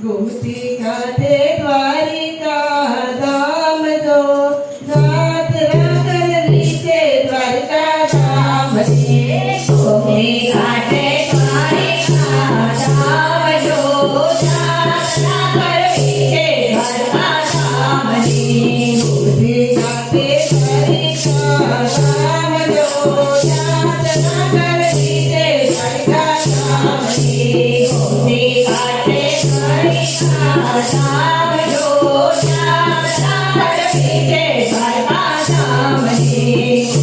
गोमती खाते द्वारिका धाम दो नाथ रागन रीते द्वारिका धाम दे गोमती खाते द्वारिका धाम दो नाथ रागन रीते द्वारिका धाम दे गोमती खाते द्वारिका धाम दो नाथ रागन रीते द्वारिका धाम दे गोमती खाते धाम जो नाथ रागन रीते द्वारिका धाम दे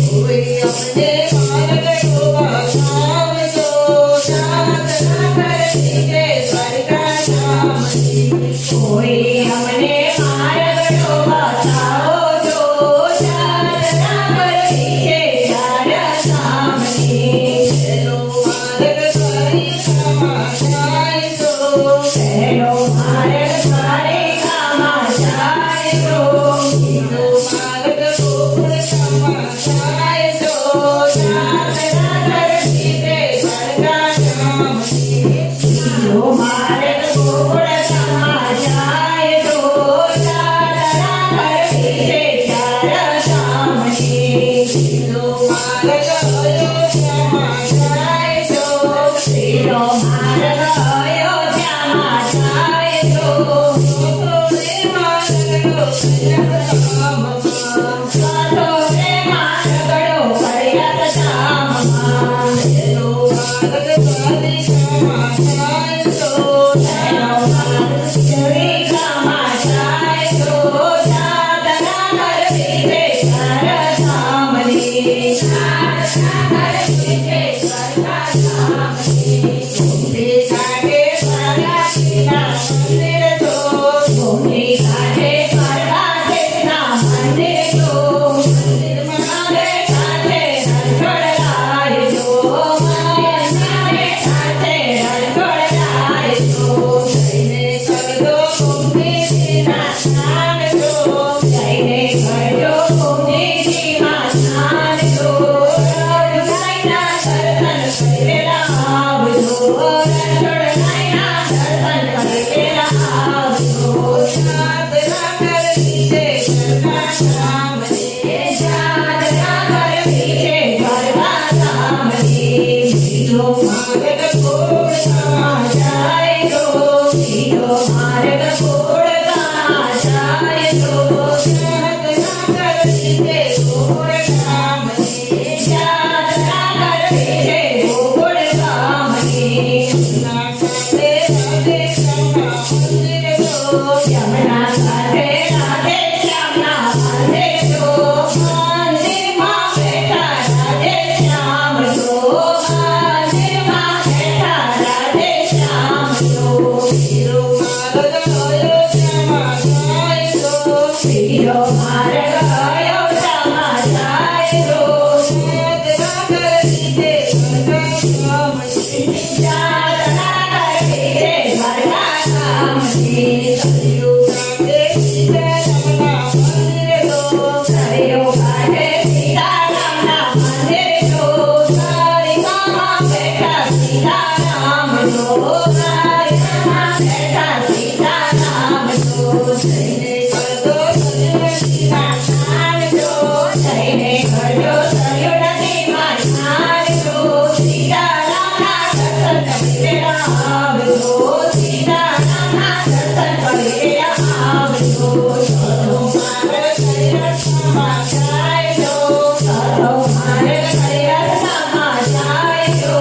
कोई अपने मार्ग को बचाव जो नाथ रागन रीते द्वारिका धाम दे कोई अपने मार्ग को बचाओ जो नाथ रागन रीते द्वारिका धाम दे चलो मार्ग द्वारिका जाए तो चलो मार्ग द्वारिका जाए तो लो मार्ग गोकुल जाए तो नाथ रागन रीते द्वारिका धाम दे लो मार्ग गोकुल जाए तो नाथ रागन रीते द्वारिका धाम दे लो मार्ग अयोध्या जाए तो लो मार्ग अयोध्या जाए तो रे मार्गड़ो पर्यत धाम लो मार्ग द्वारिका जाए तो लो मार्ग द्वारिका जाए तो नाथ रागन रीते द्वारिका धाम दे नाथ रागन रीते द्वारिका धाम दे गोमती घाटे द्वारकाधीशना मंदिर तो गोमती घाटे द्वारकाधीशना मंदिर तो मंदिर मारे घाटे रणछोड़ जो मंदिर मारे घाटे रणछोड़ जो जैने कर दो गोमती जी ना स्नान जो जैने कर दो गोमती जी ना स्नान जो रणछोड़ना दर्शन करेला आवजो रणछोड़ नायना दर्शन करेला आवजो नाथ रागन रीते द्वारिका धाम दे नाथ रागन रीते द्वारिका धाम दे लो मार्ग गोकुल जाए तो लो मार्ग गोकुल जाए तो नाथ रागन रीते गोकुल धाम दे नाथ रागन रीते गोकुल धाम दे यमुना घाटे राधे श्यामना मंदिर तो मंदिर मां बैठा राधे श्याम तो मंदिर मां बैठा राधे श्याम तो लो मार्ग अयोध्या जाए तो लो मार्ग अयोध्या जाए तो नाथ रागन रीते द्वारिका धाम दे नाथ रागन रीते द्वारिका धाम दे कलियुग घाटे सीतारामना मंदिर तो कलियुग घाटे सीतारामना मंदिर तो द्वारिका मां बैठा सीताराम तो द्वारिका मां बैठा सीताराम तो जैने कर दो सरयू ना स्नान जो जैने कर दो सरयू नदी में स्नान जो सीतारामना दर्शन करेला आवजो सीतारामना दर्शन करेला आवजो चलो मार्ग पर्यत जाए तो चलो मार्ग पर्यत जाए तो